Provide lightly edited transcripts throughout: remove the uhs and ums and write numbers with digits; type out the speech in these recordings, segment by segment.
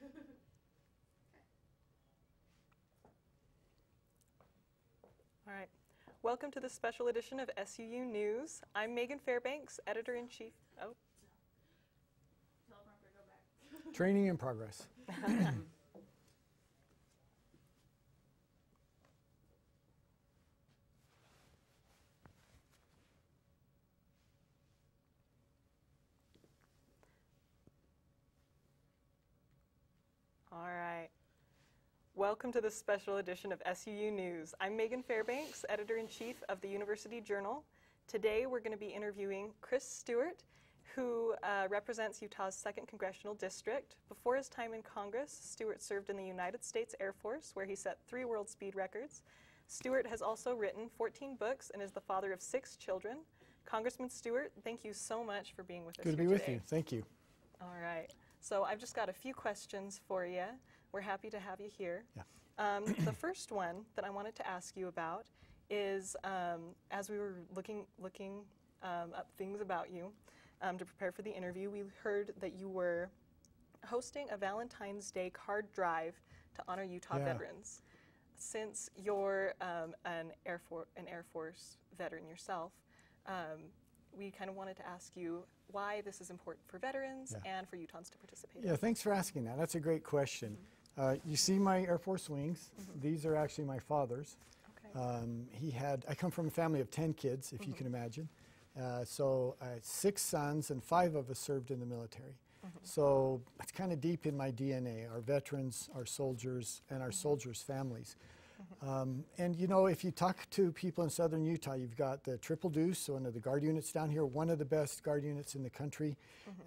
All right. Welcome to the special edition of SUU News. I'm Megan Fairbanks, Editor-in-Chief. Oh. Tell them to go back. Training in progress. All right. Welcome to this special edition of SUU News. I'm Megan Fairbanks, Editor-in-Chief of the University Journal. Today we're going to be interviewing Chris Stewart, who represents Utah's 2nd Congressional District. Before his time in Congress, Stewart served in the United States Air Force, where he set 3 world speed records. Stewart has also written 14 books and is the father of 6 children. Congressman Stewart, thank you so much for being with us Good to here be with today. you. Thank you. All right. So I've just got a few questions for you. We're happy to have you here. Yeah. The first one that I wanted to ask you about is, as we were looking up things about you to prepare for the interview, we heard that you were hosting a Valentine's Day card drive to honor Utah veterans. Since you're an Air Force veteran yourself, we kind of wanted to ask you why this is important for veterans and for Utahns to participate in. Yeah, thanks for asking that. That's a great question. You see my Air Force wings. These are actually my father's. Okay. I come from a family of 10 kids, if you can imagine. So 6 sons and 5 of us served in the military. So it's kind of deep in my DNA, our veterans, our soldiers, and our soldiers' families. And you know, if you talk to people in southern Utah, you've got the Triple Deuce, one of the guard units down here, one of the best guard units in the country.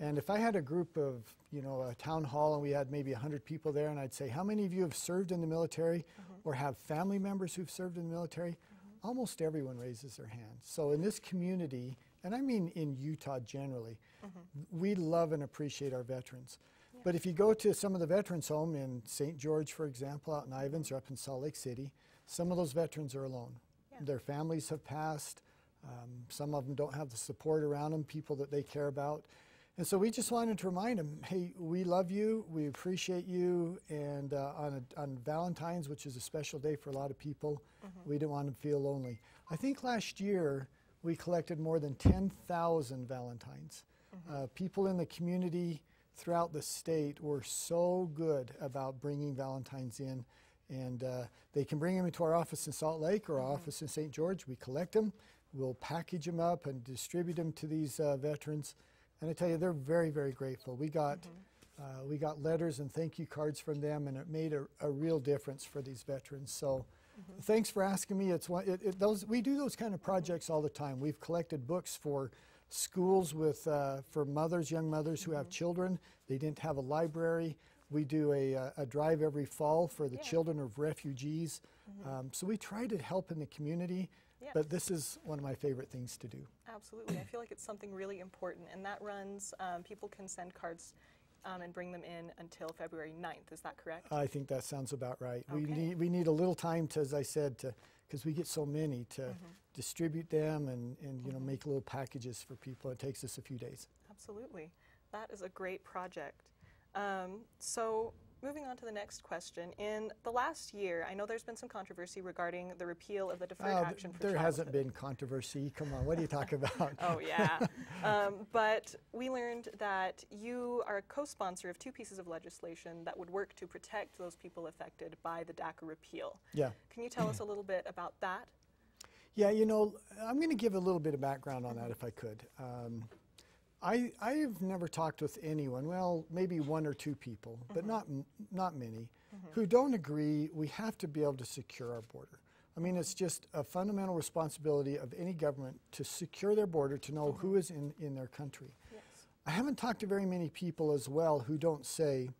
And if I had a group of, you know, a town hall and we had maybe 100 people there, and I'd say, how many of you have served in the military or have family members who've served in the military? Almost everyone raises their hand. So in this community, and I mean in Utah generally, we love and appreciate our veterans. But if you go to some of the veterans' home in St. George, for example, out in Ivins or up in Salt Lake City, some of those veterans are alone. Their families have passed. Some of them don't have the support around them, people that they care about. And so we just wanted to remind them, hey, we love you, we appreciate you, and on Valentine's, which is a special day for a lot of people, we didn't want them to feel lonely. I think last year we collected more than 10,000 Valentines. People in the community throughout the state were so good about bringing Valentines in, and they can bring them into our office in Salt Lake or our office in St. George. We collect them, we'll package them up and distribute them to these veterans, and I tell you, they're very, very grateful. We got letters and thank you cards from them, and it made a real difference for these veterans. So thanks for asking me. We do those kind of projects all the time. We've collected books for schools for mothers, young mothers who have children. They didn't have a library. We do a drive every fall for the children of refugees. So we try to help in the community, but this is one of my favorite things to do. Absolutely. I feel like it's something really important, and that runs, people can send cards and bring them in until February 9th. Is that correct? I think that sounds about right. Okay. We need a little time to, as I said, because we get so many, to distribute them and you know, make little packages for people. It takes us a few days. Absolutely. That is a great project. So moving on to the next question. In the last year, I know there's been some controversy regarding the repeal of the Deferred Action for Childhood. There hasn't been controversy. Come on, what are you talking about? Oh, yeah. But we learned that you are a co-sponsor of 2 pieces of legislation that would work to protect those people affected by the DACA repeal. Yeah. Can you tell us a little bit about that? Yeah, you know, I'm going to give a little bit of background on that if I could. I've never talked with anyone, well, maybe 1 or 2 people, but not many, who don't agree we have to be able to secure our border. I mean, it's just a fundamental responsibility of any government to secure their border, to know who is in their country. Yes. I haven't talked to very many people as well who don't say,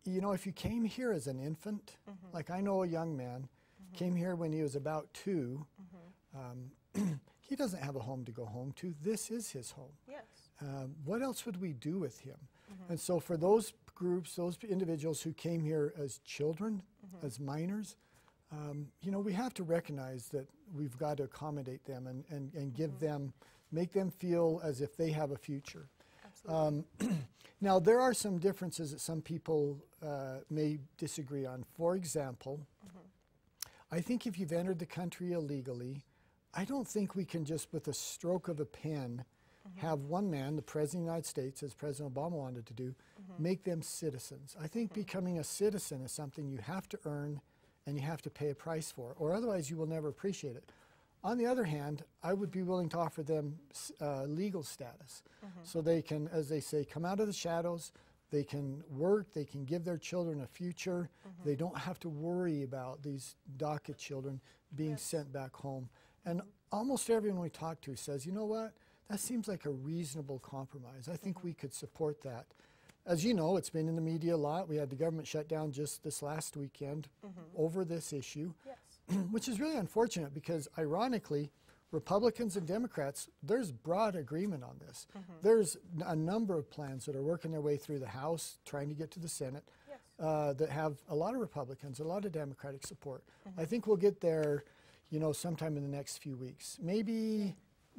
you know, if you came here as an infant, like I know a young man, came here when he was about 2, he doesn't have a home to go home to. This is his home. Yes. What else would we do with him? And so for those groups, those individuals who came here as children, as minors, you know, we have to recognize that we've got to accommodate them and give them, make them feel as if they have a future. Absolutely. Now, there are some differences that some people may disagree on. For example, I think if you've entered the country illegally, I don't think we can just, with a stroke of a pen, have one man, the President of the United States, as President Obama wanted to do, make them citizens. I think becoming a citizen is something you have to earn and you have to pay a price for, or otherwise you will never appreciate it. On the other hand, I would be willing to offer them legal status so they can, as they say, come out of the shadows, they can work, they can give their children a future, they don't have to worry about these DACA children being sent back home. And almost everyone we talk to says, you know what, that seems like a reasonable compromise. I think we could support that. As you know, it's been in the media a lot. We had the government shut down just this last weekend over this issue, which is really unfortunate because, ironically, Republicans and Democrats, there's broad agreement on this. There's a number of plans that are working their way through the House, trying to get to the Senate, that have a lot of Republicans, a lot of Democratic support. I think we'll get there, you know, sometime in the next few weeks.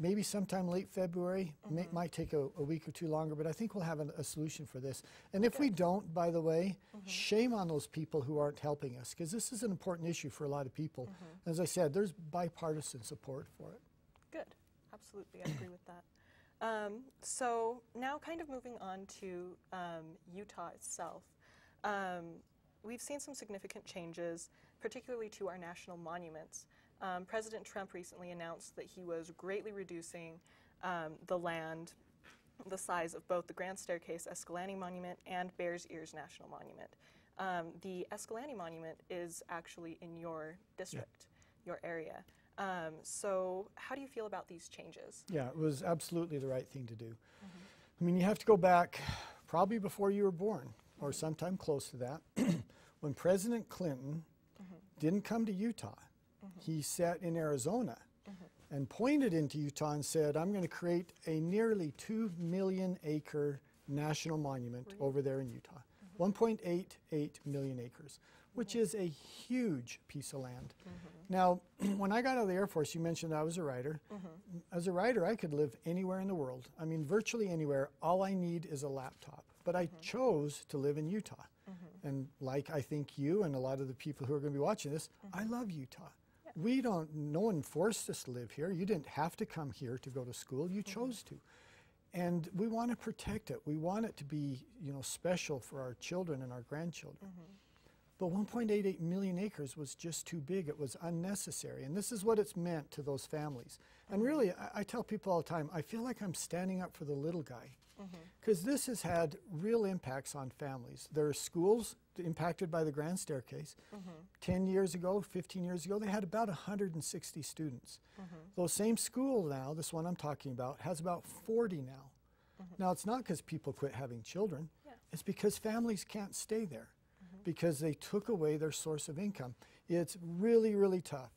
Maybe sometime late February. Might take a week or two longer, but I think we'll have a solution for this. And if we don't, by the way, shame on those people who aren't helping us, because this is an important issue for a lot of people. As I said, there's bipartisan support for it. Good. Absolutely. I agree with that. So now kind of moving on to Utah itself. We've seen some significant changes, particularly to our national monuments. President Trump recently announced that he was greatly reducing the size of both the Grand Staircase Escalante Monument and Bears Ears National Monument. The Escalante Monument is actually in your district, your area. So how do you feel about these changes? Yeah, it was absolutely the right thing to do. I mean, you have to go back probably before you were born, or sometime close to that, when President Clinton didn't come to Utah. He sat in Arizona and pointed into Utah and said, I'm going to create a nearly 2 million acre national monument over there in Utah. 1.88 million acres, which is a huge piece of land. Now, when I got out of the Air Force, you mentioned I was a writer. As a writer, I could live anywhere in the world. I mean, virtually anywhere. All I need is a laptop. But I chose to live in Utah. And like I think you and a lot of the people who are going to be watching this, I love Utah. No one forced us to live here. You didn't have to come here to go to school. You chose to. And we want to protect it. We want it to be, you know, special for our children and our grandchildren. But 1.88 million acres was just too big. It was unnecessary. And this is what it's meant to those families. And really, I tell people all the time, I feel like I'm standing up for the little guy. Because this has had real impacts on families. There are schools impacted by the Grand Staircase. 10 years ago, 15 years ago, they had about 160 students. Those same school now, this one I'm talking about, has about 40 now. Now, it's not because people quit having children. It's because families can't stay there because they took away their source of income. It's really, really tough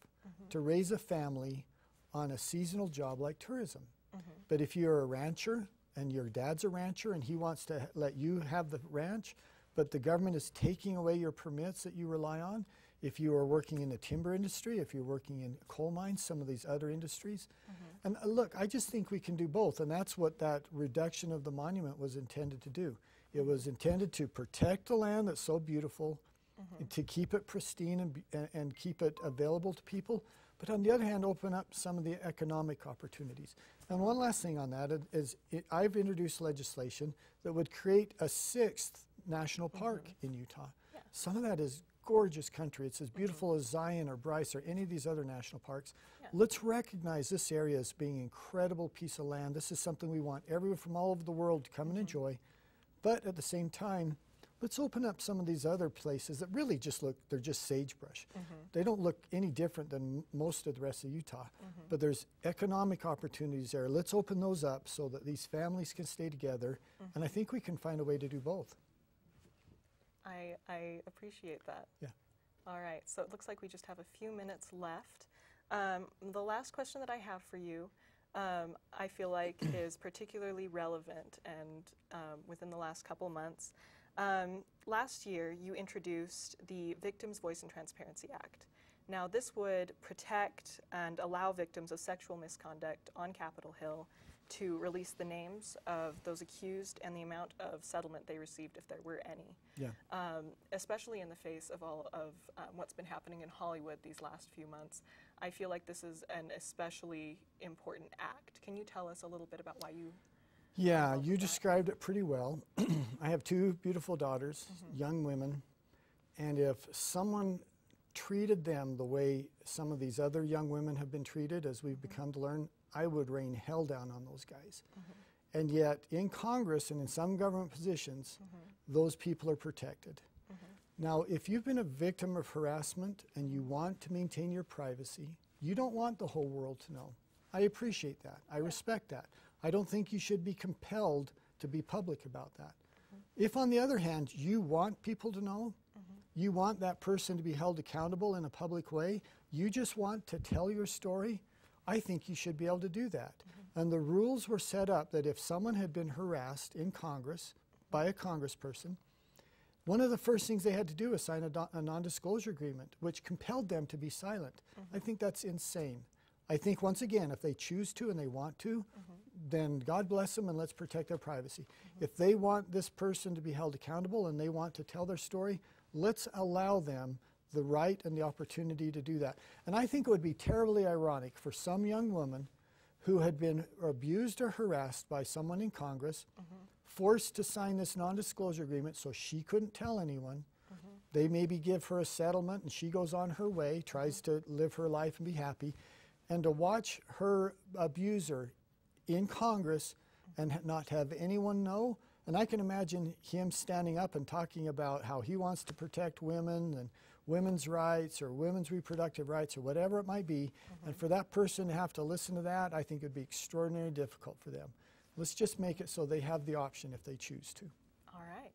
to raise a family on a seasonal job like tourism. But if you're a rancher, and your dad's a rancher and he wants to let you have the ranch, but the government is taking away your permits that you rely on. If you are working in the timber industry, if you're working in coal mines, some of these other industries. And look, I just think we can do both, and that's what that reduction of the monument was intended to do. It was intended to protect the land that's so beautiful, to keep it pristine and keep it available to people, but on the other hand, open up some of the economic opportunities. And one last thing on that is I've introduced legislation that would create a 6th national park in Utah. Some of that is gorgeous country. It's as beautiful as Zion or Bryce or any of these other national parks. Let's recognize this area as being an incredible piece of land. This is something we want everyone from all over the world to come and enjoy. But at the same time, let's open up some of these other places that really just look, they're just sagebrush. They don't look any different than most of the rest of Utah. But there's economic opportunities there. Let's open those up so that these families can stay together. And I think we can find a way to do both. I appreciate that. Yeah. All right, so it looks like we just have a few minutes left. The last question that I have for you, I feel like is particularly relevant and within the last couple months. Last year, you introduced the Victims' Voice and Transparency Act. Now, this would protect and allow victims of sexual misconduct on Capitol Hill to release the names of those accused and the amount of settlement they received, if there were any. Yeah. Especially in the face of all of what's been happening in Hollywood these last few months. I feel like this is an especially important act. Can you tell us a little bit about why you... Yeah, you described it pretty well. I have two beautiful daughters, young women, and if someone treated them the way some of these other young women have been treated, as we've become to learn, I would rain hell down on those guys. And yet, in Congress and in some government positions, those people are protected. Now, if you've been a victim of harassment and you want to maintain your privacy, you don't want the whole world to know. I appreciate that. I respect that. I don't think you should be compelled to be public about that. If, on the other hand, you want people to know, you want that person to be held accountable in a public way, you just want to tell your story, I think you should be able to do that. And the rules were set up that if someone had been harassed in Congress by a congressperson, one of the first things they had to do was sign a non-disclosure agreement, which compelled them to be silent. I think that's insane. I think, once again, if they choose to and they want to, then God bless them and let's protect their privacy. If they want this person to be held accountable and they want to tell their story, let's allow them the right and the opportunity to do that. And I think it would be terribly ironic for some young woman who had been abused or harassed by someone in Congress, forced to sign this non-disclosure agreement so she couldn't tell anyone. They maybe give her a settlement and she goes on her way, tries to live her life and be happy. And to watch her abuser in Congress and not have anyone know, and I can imagine him standing up and talking about how he wants to protect women and women's rights or women's reproductive rights or whatever it might be, and for that person to have to listen to that, I think it would be extraordinarily difficult for them. Let's just make it so they have the option if they choose to. All right.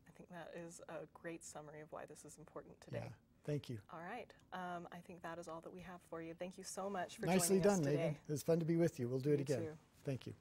I think that is a great summary of why this is important today. Yeah, thank you. All right. I think that is all that we have for you. Thank you so much for joining us Nicely done, today. Megan. It was fun to be with you. We'll do it You again. too. Thank you.